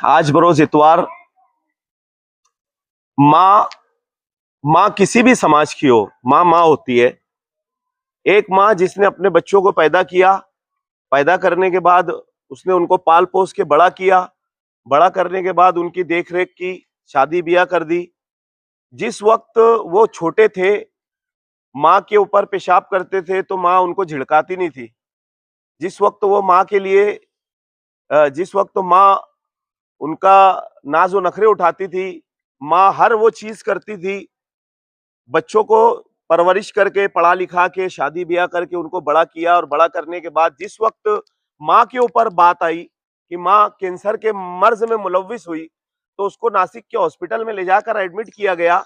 आज बरोज इतवार माँ माँ किसी भी समाज की हो, माँ माँ होती है। एक माँ जिसने अपने बच्चों को पैदा किया, पैदा करने के बाद उसने उनको पाल पोस के बड़ा किया, बड़ा करने के बाद उनकी देख रेख की, शादी ब्याह कर दी। जिस वक्त वो छोटे थे, माँ के ऊपर पेशाब करते थे तो माँ उनको झिड़काती नहीं थी। जिस वक्त वो माँ के लिए जिस वक्त माँ उनका नाज व नखरे उठाती थी, माँ हर वो चीज करती थी, बच्चों को परवरिश करके, पढ़ा लिखा के, शादी ब्याह करके उनको बड़ा किया। और बड़ा करने के बाद जिस वक्त माँ के ऊपर बात आई कि माँ कैंसर के मर्ज में मुलविस हुई, तो उसको नासिक के हॉस्पिटल में ले जाकर एडमिट किया गया।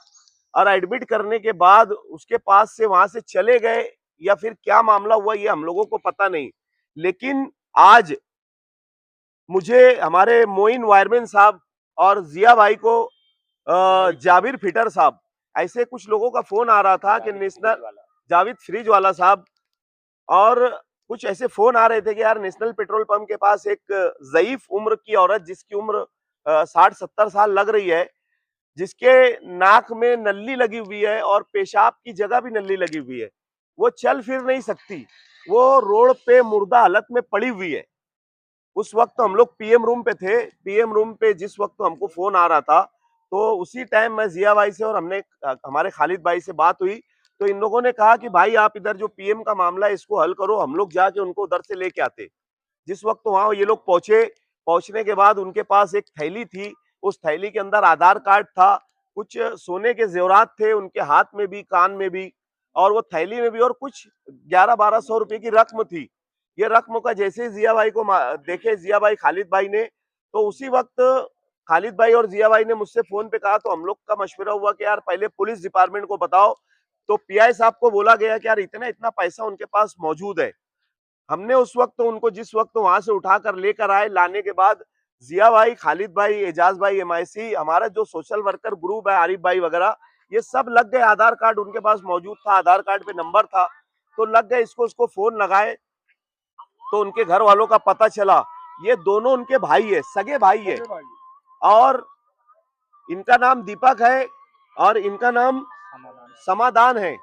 और एडमिट करने के बाद उसके पास से वहां से चले गए या फिर क्या मामला हुआ ये हम लोगों को पता नहीं। लेकिन आज मुझे हमारे मोइन वायरमैन साहब और जिया भाई को जाबिर फिटर साहब, ऐसे कुछ लोगों का फोन आ रहा था कि नेशनल जावेद फ्रिज वाला साहब, और कुछ ऐसे फोन आ रहे थे कि यार नेशनल पेट्रोल पंप के पास एक ज़ईफ उम्र की औरत, जिसकी उम्र 60-70 साल लग रही है, जिसके नाक में नल्ली लगी हुई है और पेशाब की जगह भी नल्ली लगी हुई है, वो चल फिर नहीं सकती, वो रोड पे मुर्दा हालत में पड़ी हुई है। उस वक्त हम लोग पीएम रूम पे थे। पीएम रूम पे जिस वक्त हमको फोन आ रहा था, तो उसी टाइम मैं जिया भाई से और हमने हमारे खालिद भाई से बात हुई, तो इन लोगों ने कहा कि भाई आप इधर जो पीएम का मामला है इसको हल करो, हम लोग जाके उनको उधर से लेके आते। जिस वक्त वहां ये लोग पहुंचे, पहुंचने के बाद उनके पास एक थैली थी, उस थैली के अंदर आधार कार्ड था, कुछ सोने के जेवरात थे उनके हाथ में भी, कान में भी, और वो थैली में भी, और कुछ 1100-1200 रुपए की रकम थी। ये रकम का जैसे ही जिया भाई को देखे, जिया भाई खालिद भाई ने, तो उसी वक्त खालिद भाई और जिया भाई ने मुझसे फोन पे कहा, तो हम लोग का मशवरा हुआ कि यार पहले पुलिस डिपार्टमेंट को बताओ। तो पीआई साहब को बोला गया कि यार इतना इतना पैसा उनके पास मौजूद है। हमने उस वक्त उनको जिस वक्त वहां से उठाकर लेकर आए, लाने के बाद जिया भाई, खालिद भाई, एजाज भाई, एमआईसी, हमारा जो सोशल वर्कर ग्रुप है, आरिफ भाई वगैरह, ये सब लग गए। आधार कार्ड उनके पास मौजूद था, आधार कार्ड पे नंबर था, तो लग गए। इसको उसको फोन लगाए तो उनके घर वालों का पता चला, ये दोनों उनके भाई है, सगे भाई है। और इनका नाम दीपक है और इनका नाम समाधान है।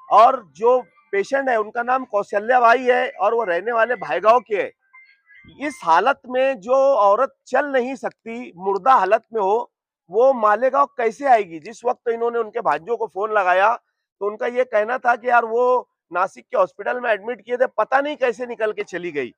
और जो पेशेंट है उनका नाम कौशल्या भाई है और वो रहने वाले भाईगांव के है। इस हालत में जो औरत चल नहीं सकती, मुर्दा हालत में हो, वो मालेगांव कैसे आएगी? जिस वक्त इन्होंने उनके भांजों को फोन लगाया, तो उनका ये कहना था कि यार वो नासिक के हॉस्पिटल में एडमिट किए थे, पता नहीं कैसे निकल के चली गई।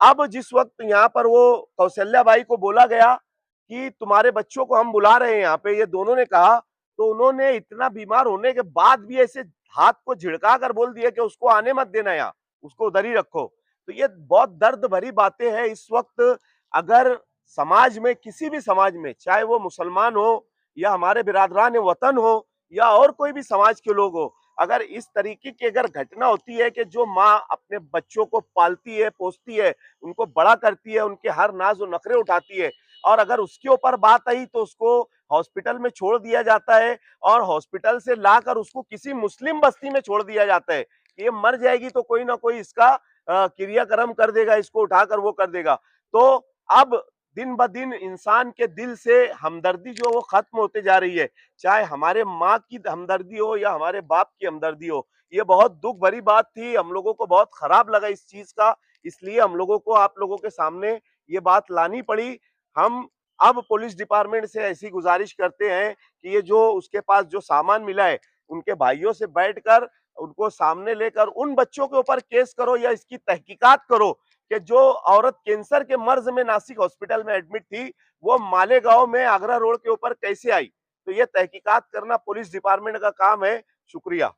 अब जिस वक्त यहाँ पर वो कौशल्या बाई को बोला गया कि तुम्हारे बच्चों को हम बुला रहे हैं यहाँ पे, ये दोनों ने कहा, तो उन्होंने इतना बीमार होने के बाद भी ऐसे हाथ को झिड़का कर बोल दिया कि उसको आने मत देना, यहाँ उसको उधर ही रखो। तो ये बहुत दर्द भरी बातें हैं इस वक्त। अगर समाज में, किसी भी समाज में, चाहे वो मुसलमान हो या हमारे बिरादरान वतन हो या और कोई भी समाज के लोग हो, अगर इस तरीके की अगर घटना होती है कि जो माँ अपने बच्चों को पालती है, पोसती है, उनको बड़ा करती है, उनके हर नाज और नखरे उठाती है, और अगर उसके ऊपर बात आई तो उसको हॉस्पिटल में छोड़ दिया जाता है, और हॉस्पिटल से लाकर उसको किसी मुस्लिम बस्ती में छोड़ दिया जाता है कि ये मर जाएगी तो कोई ना कोई इसका क्रियाक्रम कर देगा, इसको उठाकर वो कर देगा। तो अब दिन ब दिन इंसान के दिल से हमदर्दी जो वो खत्म होते जा रही है, चाहे हमारे माँ की हमदर्दी हो या हमारे बाप की हमदर्दी हो। ये बहुत दुख भरी बात थी, हम लोगों को बहुत खराब लगा इस चीज का, इसलिए हम लोगों को आप लोगों के सामने ये बात लानी पड़ी। हम अब पुलिस डिपार्टमेंट से ऐसी गुजारिश करते हैं कि ये जो उसके पास जो सामान मिला है, उनके भाइयों से बैठकर उनको सामने लेकर उन बच्चों के ऊपर केस करो या इसकी तहकीकात करो कि जो औरत कैंसर के मर्ज में नासिक हॉस्पिटल में एडमिट थी, वो मालेगांव में आगरा रोड के ऊपर कैसे आई। तो ये तहकीकात करना पुलिस डिपार्टमेंट का काम है। शुक्रिया।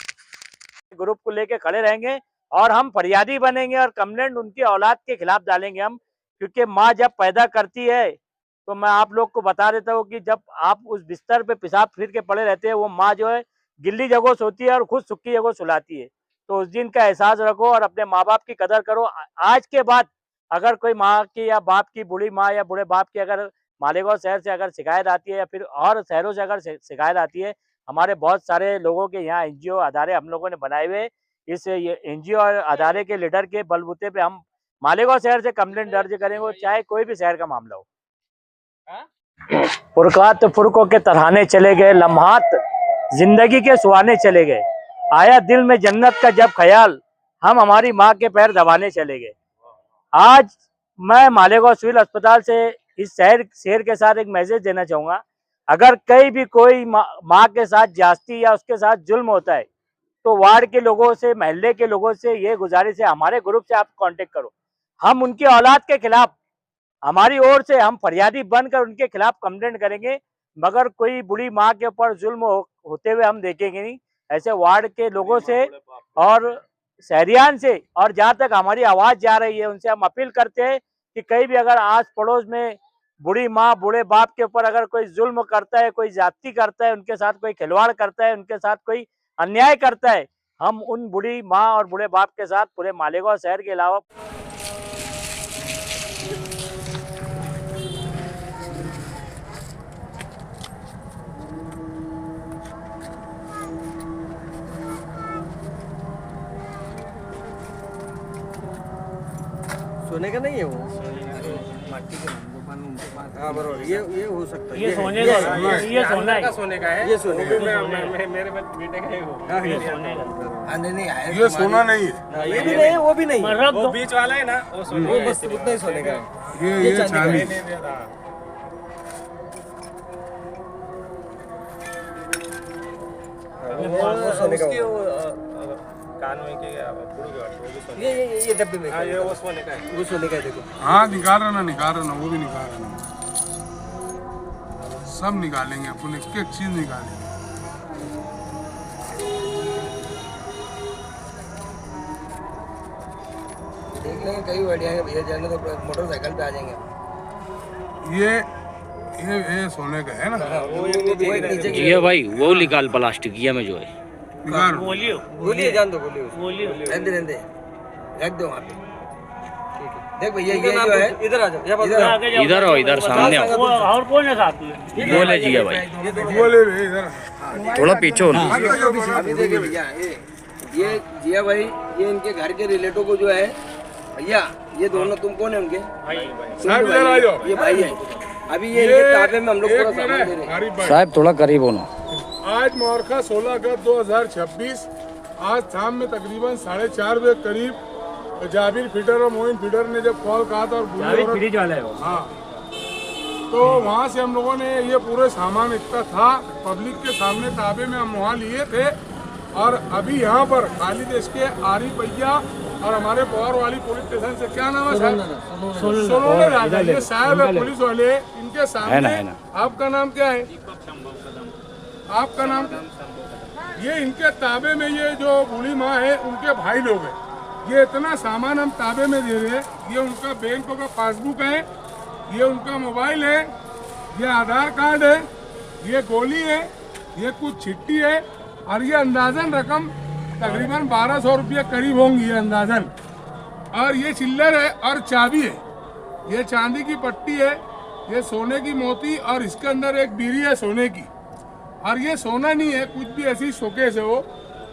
ग्रुप को लेके खड़े रहेंगे और हम फरियादी बनेंगे और कंप्लेंट उनकी औलाद के खिलाफ डालेंगे हम, क्योंकि माँ जब पैदा करती है, तो मैं आप लोग को बता देता हूँ कि जब आप उस बिस्तर पे पेशाब फिर के पड़े रहते हैं, वो माँ जो है गिल्ली जगह सोती है और खुद सुक्की जगह सुलाती है। तो उस दिन का एहसास रखो और अपने माँ बाप की कदर करो। आज के बाद अगर कोई माँ की या बाप की, बूढ़ी माँ या बूढ़े बाप की अगर मालेगांव शहर से अगर शिकायत आती है या फिर और शहरों से अगर शिकायत आती है, हमारे बहुत सारे लोगों के यहाँ एनजीओ अदारे हम लोगों ने बनाए हुए, इस एनजीओ और अदारे के लीडर के बलबूते पे हम मालेगांव शहर से कंप्लेंट दर्ज करेंगे, चाहे कोई भी शहर का मामला हो। फुरकात फुरकों के तराने चले गए, लम्हात जिंदगी के सुहाने चले गए, आया दिल में जन्नत का जब ख्याल, हम हमारी माँ के पैर दबाने चले गए। आज मैं मालेगांव सिविल अस्पताल से इस शहर के साथ एक मैसेज देना चाहूँगा। अगर कहीं भी कोई माँ के साथ ज्यादती या उसके साथ जुल्म होता है तो वार्ड के लोगों से, महल्ले के लोगों से ये गुजारिश है, हमारे ग्रुप से आप कांटेक्ट करो। हम उनकी औलाद के खिलाफ, हमारी ओर से हम फरियादी बनकर उनके खिलाफ कंप्लेंट करेंगे, मगर कोई बुढ़ी माँ के ऊपर जुल्म होते हुए हम देखेंगे नहीं। ऐसे वार्ड के लोगों से और शहरियान से, और जहाँ तक हमारी आवाज जा रही है उनसे हम अपील करते हैं कि कहीं भी अगर आस पड़ोस में बुढ़ी माँ, बूढ़े बाप के ऊपर अगर कोई जुल्म करता है, कोई ज्यादती करता है, उनके साथ कोई खिलवाड़ करता है, उनके साथ कोई अन्याय करता है, हम उन बुढ़ी माँ और बूढ़े बाप के साथ पूरे मालेगांव शहर के अलावा सोने का नहीं है वो, माटी के दुकान उनके पास। हाँ बरोबर, ये हो सकता है, ये सोने का, ये सोना है, सोने का है, ये सोने का है। मेरे बेटे का है वो, ये सोने का नहीं है, ये सोना नहीं है, ये भी नहीं है, वो भी नहीं, वो बीच वाला है ना, वो सोने, वो बस उतना ही सोने का है, ये चांदी। वो सोने का ये डब्बे में, ये वो सोने का है, वो सोने का है। देखो हाँ निकाल रहा ना, वो भी निकाल रहा ना, सब निकालेंगे अपन, एक एक चीज निकालेंगे। देख लेंगे, कई बढ़िया है भैया, जाने तो मोटरसाइकिल पे आ जाएंगे। ये सोने का है ना, ये भाई वो निकाल प्लास्टिकिया में जो है, निकाल। बोलिए, जान दो, बोलिए, रहने रख दो वहाँ पे। देख भैया, ये जो है, इधर आ जाओ, इधर आओ, इधर सामने आओ। और कौन है साथ में? बोले जिया भाई, बोले भी इधर थोड़ा पीछे हो ना। अभी देखिए भैया, ये जिया भाई, ये इनके घर के रिलेटिव को जो है भैया, ये दोनों तुम कौन है उनके? साहब इधर आ जाओ। ये भाई है। अभी ये इनके ताबे में हम लोग पूरा सामान दे रहे हैं। हमारी बात। साहब थोड़ा करीब होना। आज मुबारका 16 अगस्त 2026, आज शाम में तकरीबन 4:30 बजे करीब जाबिर फीडर और मोइन फीडर ने जब कॉल कहा था, और फ्रिज वाला है वो। हाँ, तो वहाँ से हम लोगों ने ये पूरे सामान इतना था पब्लिक के सामने ताबे में हम वहाँ लिए थे, और अभी यहाँ पर खाली देश के आरिफ भैया और हमारे पवार वाली पुलिस स्टेशन से, क्या नाम है साहब? सोलोने राजा, ये साहब है पुलिस वाले, इनके सामने। आपका नाम क्या है? आपका नाम? ये इनके ताबे में ये जो बूढ़ी माँ है, उनके भाई लोग हैं। ये इतना सामान हम ताबे में दे रहे हैं। ये उनका बैंक का पासबुक है, ये उनका मोबाइल है, ये आधार कार्ड है, ये गोली है, ये कुछ चिट्ठी है, और ये अंदाजन रकम तकरीबन 1200 रुपये करीब होंगी, ये अंदाजन। और ये चिल्लर है और चाबी है, ये चांदी की पट्टी है, ये सोने की मोती, और इसके अंदर एक बीड़ी है सोने की, और ये सोना नहीं है, कुछ भी ऐसी शोकेस है वो।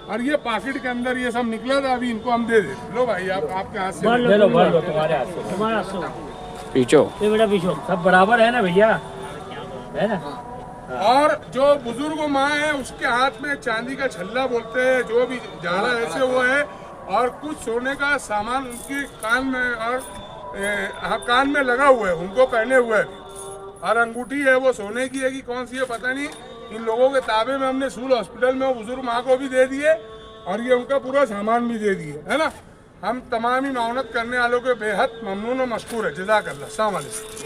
और ये पॉकेट के अंदर ये सब निकला था, अभी इनको हम दे देते। लो भाई, आप आपके हाथ से ले लो, तुम्हारे हाथ से, तुम्हारे हाथ से पीछो, ये बेटा पीछो, सब बराबर है ना भैया, है ना? और जो बुजुर्ग माँ है, उसके हाथ में चांदी का छल्ला बोलते हैं, जो भी झाड़ा ऐसे वो है, और कुछ सोने का सामान उनके कान में और कान में लगा हुआ है, उनको पहने हुए है। और अंगूठी है, वो सोने की है कि कौन सी है पता नहीं। इन लोगों के ताबे में हमने सिविल हॉस्पिटल में वो बुजुर्ग माँ को भी दे दिए, और ये उनका पूरा सामान भी दे दिए, है ना। हम तमाम ही माउनत करने वालों के बेहद ममनून और मशकूर है। जज़ाकल्लाह। अस्सलाम वालेकुम।